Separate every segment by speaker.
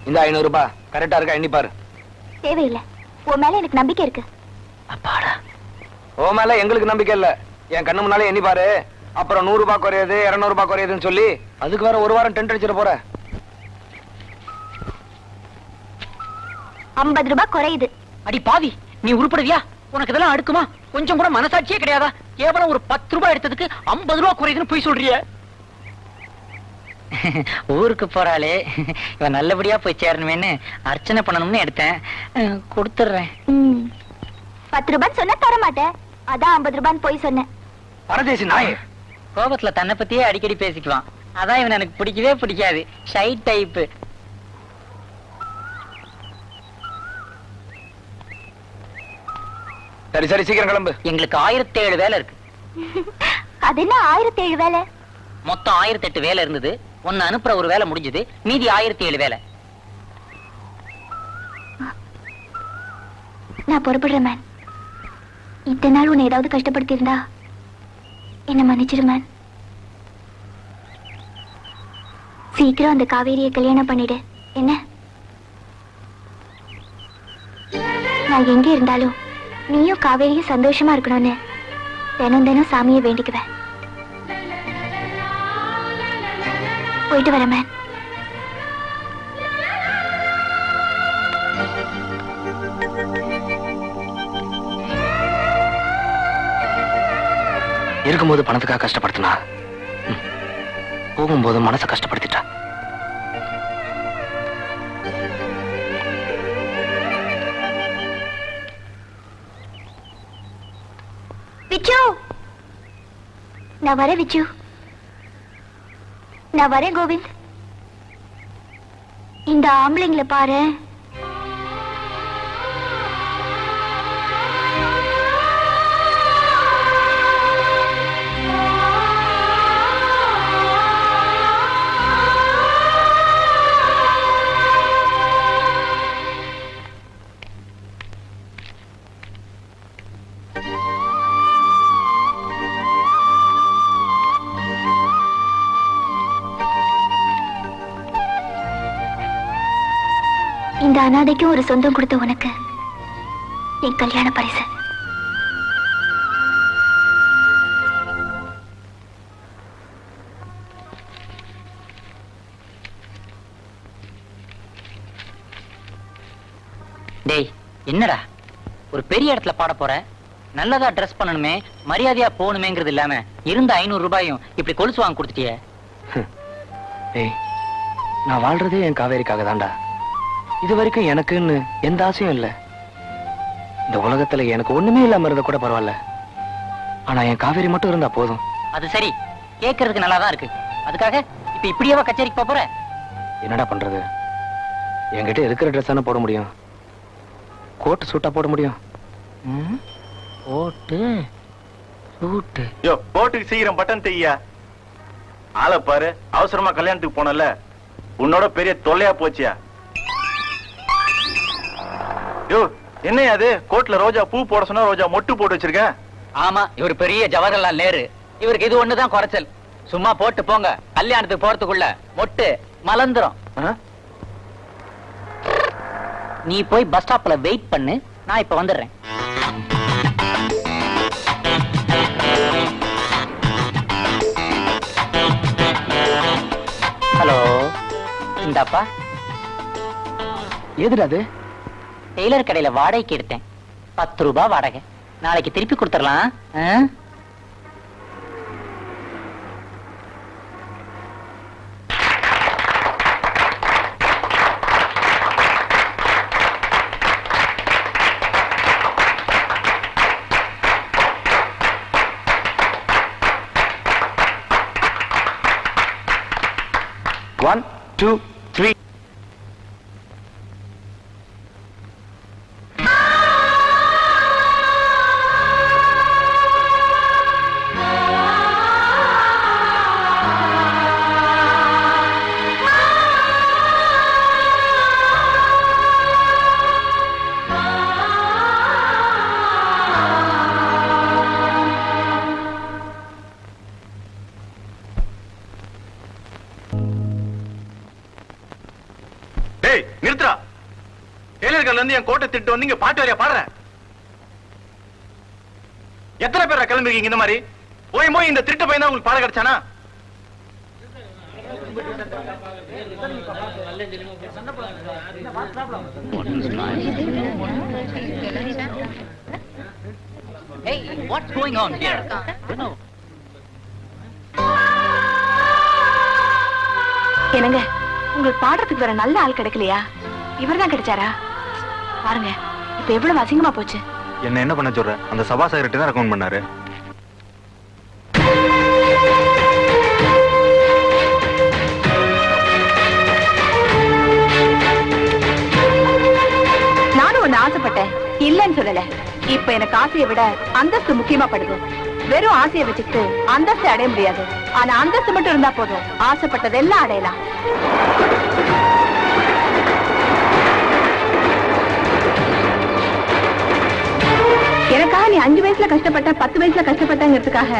Speaker 1: இந்த 500 ரூபாய் கரெக்டா இருக்கா எண்ணி பாரு.
Speaker 2: தேவையில்லை, உன் மேல எனக்கு நம்பிக்கை இருக்கு.
Speaker 1: அப்பாடா, ஓ மேல எங்களுக்கு நம்பிக்கை இல்ல. என் கண்ணு முன்னாலே எண்ணி பாரு. அப்புறம் 100 ரூபாய் குறையுது 200 ரூபாய் குறையுதுன்னு சொல்லி அதுக்கு வேற ஒரு வாரம் டென்ட் அடிச்சிட போற.
Speaker 2: 50 ரூபாய் குறையுது.
Speaker 3: அடி பாவி, நீ உருப்படுவியா? உனக்கு இதெல்லாம் அடுக்குமா? கொஞ்சம் கூட மனசாட்சியே கிடையாதா? கேவலம் ஒரு 10 ரூபாய் எடுத்ததுக்கு 50 ரூபாய் குறையுதுன்னு போய் சொல்றிய. ஊருக்கு போறாளே, இவன் நல்லபடியா போய் சேரணுமேன்னு அர்ச்சனை பண்ணணும்னு எடுத்தேன். கொடுத்துடுறேன்.
Speaker 2: 10 ரூபாய் சொன்ன தர மாட்டேன், அதான் 50 ரூபான்னு போய் சொன்னேன்.
Speaker 1: பரதேசி நாய்.
Speaker 3: கோபத்துல தன்னை பத்தியே அடிக்கடி பேசிக்குவான். அதான் இவன் எனக்கு பிடிக்கவே பிடிக்காது. Shy type.
Speaker 1: சரி சரி, சீக்கிரம் கிளம்பு.
Speaker 3: எங்களுக்கு 1007 வேலை இருக்கு.
Speaker 2: அது என்ன 1007 வேலை?
Speaker 3: மொத்தம் 1008 வேலை இருந்தது. ஒன்னு அனுப்புற ஒரு வேலை முடிஞ்சது. மீதி 1007 வேலை.
Speaker 2: நான் பொறுப்படுறேன் மேன். இத்தனை நாள் உன்னை ஏதாவது கஷ்டப்படுத்தி இருந்தா என்ன மன்னிச்சிரு மேன். சீக்கிரம் அந்த காவேரியை கல்யாணம் பண்ணிடு என்ன? நான் எங்க இருந்தாலும் நீயும் காவேரியும் சந்தோஷமா இருக்கணும்னு தினம் தினம் சாமியை வேண்டிக்குவேன். போயிட்டு வரேன் மேன்.
Speaker 1: இருக்கும்போது பணத்துக்காக கஷ்டப்படுத்தினா, போகும்போது மனசை கஷ்டப்படுத்திட்டா.
Speaker 2: விச்சு, நான் வரேன். விச்சு, நான் வரேன். கோவிந்த், இந்த ஆம்பளைங்களை பாரு. இந்த அனாதைக்கும் ஒரு சொந்தம் கொடுத்த உனக்கு என் கல்யாண பரிசு.
Speaker 3: டேய், என்னடா ஒரு பெரிய இடத்துல பாட போற? நல்லதா ட்ரெஸ் பண்ணணுமே, மரியாதையா போகணுமேங்கிறது இல்லாம இருந்த 500 ரூபாயும் இப்படி கொலுசு வாங்க கொடுத்துட்டியே.
Speaker 1: ஏய், நான் வாழ்றதே என் காவேரிக்காக தான்டா. இது வரைக்கும் எனக்குன்னு எந்த ஆசையும் இல்ல. இந்த உலகத்துல எனக்கு ஒண்ணுமே இல்லாம இருந்த கூட பரவாயில்ல. ஆனா என் காவேரி மட்டும் இருந்தா போதும்.
Speaker 3: அது சரி, கேட்கறதுக்கு நல்லாதான் இருக்கு. அதுக்காக இப்ப இப்படியேவா கச்சேரிக்கு போற?
Speaker 1: என்னடா பண்றது? என்கிட்ட இருக்கிற ட்ரெஸ் தானே போட முடியும். கோட் சூட்டா போட முடியும்.
Speaker 3: கோட்டு சூட்டு.
Speaker 4: யோ, கோட்டுக்கு சீக்கிரம் பட்டன் தையா. ஆளை பாரு, அவசரமா கல்யாணத்துக்கு போனல, உன்னோட பெரிய தொல்லையா போச்சியா. யோ, என்னையா அது? கோட்ல ரோஜா பூ போட சொன்னா ரோஜா மொட்டு போட்டு வச்சிருக்க.
Speaker 3: ஆமா, இவர் பெரிய ஜவஹர்லால் நேரு. இவருக்கு இது ஒண்ணுதான் குறைச்சல். சும்மா போட்டு போங்க, கல்யாணத்துக்கு போறதுக்குள்ள மொட்டு மலந்துரும். நீ போய் பஸ் ஸ்டாப்ல வெயிட் பண்ணு, நான் இப்ப வந்துடுறேன். ஹலோ, இந்தாப்பா.
Speaker 1: எதுடா அது?
Speaker 3: டெய்லர் கடையில வாடகைக்கு எடுத்தேன். 10 ரூபாய் வாடகை. நாளைக்கு திருப்பி கொடுத்துடலாம்.
Speaker 1: One, two, three.
Speaker 4: நிறுத்துறா. டெய்லர்கல்ல இருந்து என் கோட்டை திட்டு வந்து இங்க பாட்டு வரையா பாடுறேன். எத்தனை பேரா கிளம்பிருக்கீங்க இந்த மாதிரி? போய் இந்த திருட்டு பையன் தான் உங்களுக்கு பாடம் கிடைச்சானா?
Speaker 3: Hey, what's going on here?
Speaker 2: என்னங்க, உங்களுக்கு பாடுறதுக்கு வேற நல்ல ஆள் கிடைக்கலையா? இவர்தான் கிடைச்சாரா? பாருங்க, இப்ப எவ்வளவு அசிங்கமா போச்சு.
Speaker 4: என்ன பண்ண சொல்ற? அந்த சபா செக்ரட்டரி தான் ரெக்கமெண்ட் பண்ணாரு.
Speaker 2: நானும் ஒண்ணு ஆசைப்பட்டேன், இல்லன்னு சொல்லல. இப்ப எனக்கு ஆசையை விட அந்தஸ்து முக்கியமா படுது. வெறும் ஆசையை வச்சுக்கிட்டு அந்தஸ்து அடைய முடியாது. ஆனா அந்தஸ்து மட்டும் இருந்தா போதும், ஆசைப்பட்டதெல்லாம் அடையலாம். எனக்காக நீ 5 வயசுல கஷ்டப்பட்ட, 10 வயசுல கஷ்டப்பட்டங்கிறதுக்காக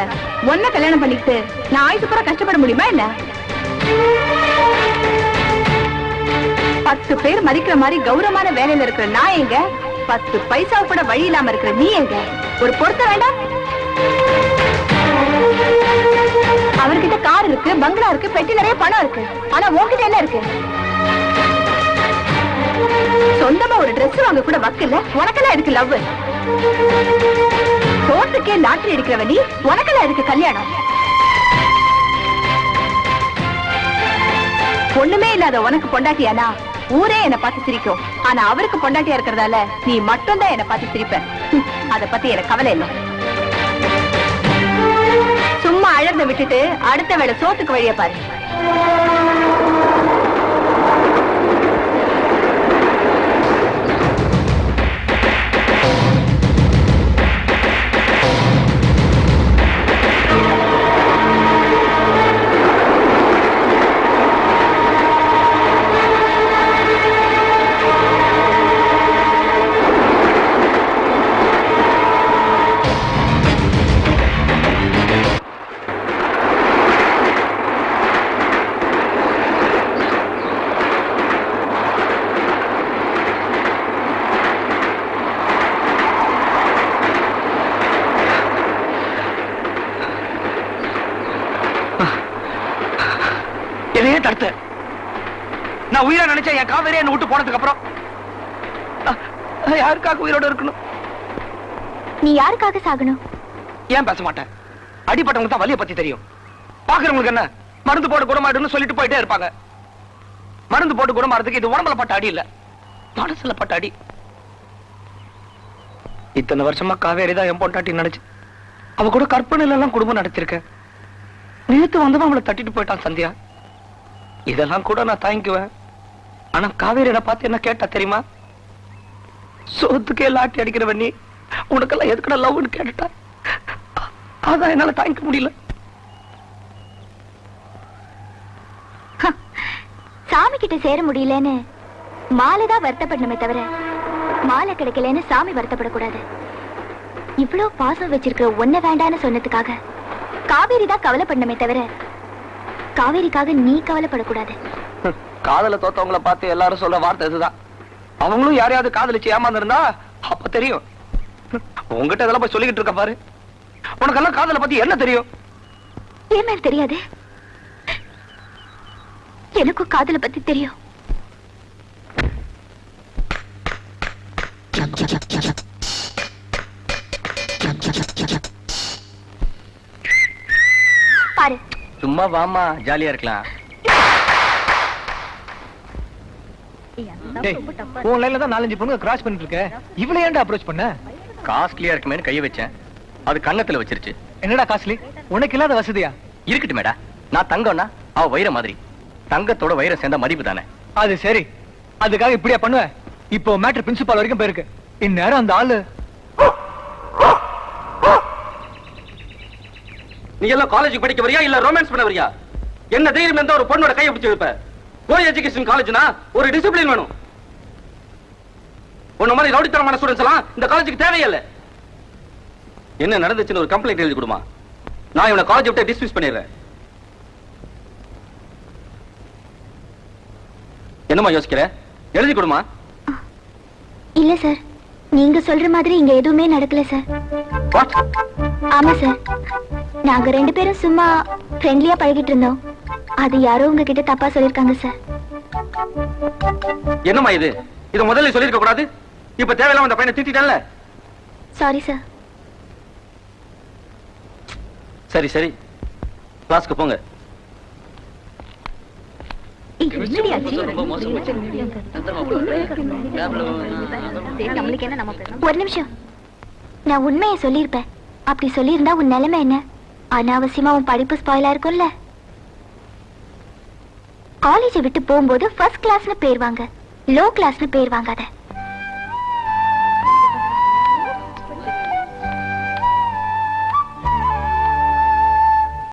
Speaker 2: ஒன்ன கல்யாணம் பண்ணிக்கிட்டு நான் ஆயுசு பூரா கஷ்டப்பட முடியுமா என்ன? 10 பேர் மதிக்கிற மாதிரி கௌரவமான வேலையில இருக்கிற நான் எங்க? 10 பைசா கூட வழி இல்லாம இருக்கிற நீ எங்க? ஒரு பொறுத்த வேண்டாம். அவர்கிட்ட கார் இருக்கு, பங்களா இருக்கு, பெட்டி நிறைய பணம் இருக்கு. ஆனா உன்கிட்ட என்ன இருக்கு? சொந்தமா ஒரு Dress வாங்க கூட வக்கில்ல. உனக்கெல்லாம் இருக்கு லவ். கோர்ட்டுக்கே லாட்டரி அடிக்கிறவ நீ, உனக்கெல்லாம் இருக்கு கல்யாணம். ஒண்ணுமே இல்லாத உனக்கு பொண்டாட்டியானா ஊரே என்ன பார்த்து சிரிக்கும். ஆனா அவருக்கு பொண்டாட்டியா இருக்கிறதால நீ மட்டும் தான் என்ன பார்த்து சிரிப்ப. அத பத்தி எனக்கு கவலை இல்லை. சும்மா அழறத விட்டுட்டு அடுத்த வேளை சோத்துக்கு வழிய பாரு.
Speaker 1: எதையே தடுத்த? நான் உயிரா நினைச்சேன் என் காவேரி என்ன விட்டு போனதுக்கு அப்புறம். யாருக்காக உயிரோட இருக்கணும்?
Speaker 2: நீ யாருக்காக சாகணும்?
Speaker 1: ஏன் பேச மாட்டேன்? அடிப்பட்டவங்களுக்கு தான் வலியை பத்தி தெரியும். பாக்குறவங்களுக்கு என்ன, மருந்து போட்டு குணமாயிடுன்னு சொல்லிட்டு போயிட்டே இருப்பாங்க. மருந்து போட்டு குணமாறதுக்கு இது உடம்புல பட்ட அடி இல்ல, மனசுல பட்ட அடி. இத்தனை வருஷமா காவேரி தான் என் பொண்டாட்டி நினைச்சு அவ கூட கற்பனையில எல்லாம் குடும்பம் நடத்திருக்க. நேத்து வந்தவன் அவளை தட்டிட்டு போயிட்டான் சந்தியா. இதெல்லாம் கூட நான் தாங்கிக்குவேன். ஆனா காவேரியை பார்த்து என்ன கேட்டா தெரியுமா? சோத்துக்கே லாட்டி அடிக்கிறவ நீ, உனக்கெல்லாம் எதுக்கடா லவ்னு கேட்டுட்டா. அதான் என்னால தாங்கிக்க முடியல.
Speaker 2: சாமி கிட்ட சேர முடியலன்னு மாலைதான் வருத்தப்படணுமே தவிர மாலை கிடைக்கலன்னு சாமி வருத்தப்படக்கூடாது. இவ்வளவு பாசம் வச்சிருக்கிற ஒன்ன வேண்டான்னு சொன்னதுக்காக காவேரி தான் கவலைப்படணுமே தவிர காவேரிக்காக நீ கவலைப்படக்கூடாது.
Speaker 1: காதல தோத்தவங்களை பார்த்து எல்லாரும் சொல்ற வார்த்தை இதுதான். அவங்களும் யாரையாவது காதலிச்சு ஏமாந்துருந்தா அப்ப தெரியும். உங்ககிட்ட இதெல்லாம் போய் சொல்லிக்கிட்டு இருக்க பாரு. உனக்கெல்லாம் காதலை பத்தி என்ன தெரியும்?
Speaker 2: ஏன் மேல தெரியாது? எனக்கும் காதலை பத்தி தெரியும். பாரு,
Speaker 1: சும்மா வாமா, ஜாலியா இருக்கலாம். உன் லைன்ல தான் 4-5 பொண்ணுங்க கிராஸ் பண்ணிட்டு இருக்க. இவ்வளவு ஏன்டா அப்ரோச் பண்ண?
Speaker 4: காஸ்ட்லியா இருக்குமேனு கைய வச்சேன், அது கண்ணத்துல வச்சிருச்சு.
Speaker 1: என்னடா காஸ்ட்லி? உனக்கு இல்லாத வசதியா?
Speaker 4: இருக்கட்டும் மேடா, நான் தங்கம்னா அவ வைர மாதிரி. தங்கத்தோட வைரம் சேர்ந்த மதிப்பு தானே.
Speaker 1: அது சரி, அதுக்காக இப்படியா பண்ணுவ? இப்போ மேட்டர் பிரின்சிபால் வரைக்கும் போயிருக்கு. இந்நேரம் அந்த ஆளு.
Speaker 5: நீ எல்லாம் காலேஜ் படிக்க வரியா இல்ல ரொமான்ஸ் பண்ண வரியா? என்ன தைரியம் இருந்தா ஒரு பொண்ணோட கையை பிடிச்சு வைப்ப? கோ எஜுகேஷன் காலேஜ்னா ஒரு டிசிப்ளின் வேணும். உன்ன மாதிரி ரவுடித்தனமான ஸ்டூடண்ட்ஸ் எல்லாம் இந்த காலேஜுக்கு தேவையில்லை. என்ன நடந்துச்சுன்னு ஒரு கம்ப்ளைண்ட் எழுதி கொடுமா, நான் இவனை காலேஜ் விட்டு டிஸ்மிஸ் பண்ணிடுறேன். என்னமா யோசிக்கிற? எழுதி கொடுமா.
Speaker 2: இல்ல சார், நீங்க சொல்ற மாதிரி இங்க எதுவுமே நடக்கல சார்.
Speaker 5: வாட்?
Speaker 2: ஆமா சார், நாங்க 2 பேரும் சும்மா ஃப்ரெண்ட்லியா பழகிட்டு இருந்தோம். அது யாரோ உங்ககிட்ட தப்பா சொல்லிருக்காங்க சார்.
Speaker 5: என்னம்மா இது? இத முதல்ல சொல்லிருக்க கூடாது. இப்ப தேவையில்லாம அந்த பையனை திட்டிட்டேன்ல.
Speaker 2: Sorry sir.
Speaker 5: சரி சரி, கிளாஸ்க்கு போங்க.
Speaker 2: ஒரு நிமிஷம், நான் உண்மையை சொல்லியிருப்பேன். அப்படி சொல்லியிருந்தா உன் நிலைமை என்ன? அனாவசியமா உன் படிப்பு ஸ்பாயிலா இருக்கும்ல. காலேஜை விட்டு போகும்போது ஃபர்ஸ்ட் கிளாஸ்னு பேர் வாங்க, லோ கிளாஸ்னு பேர் வாங்காத.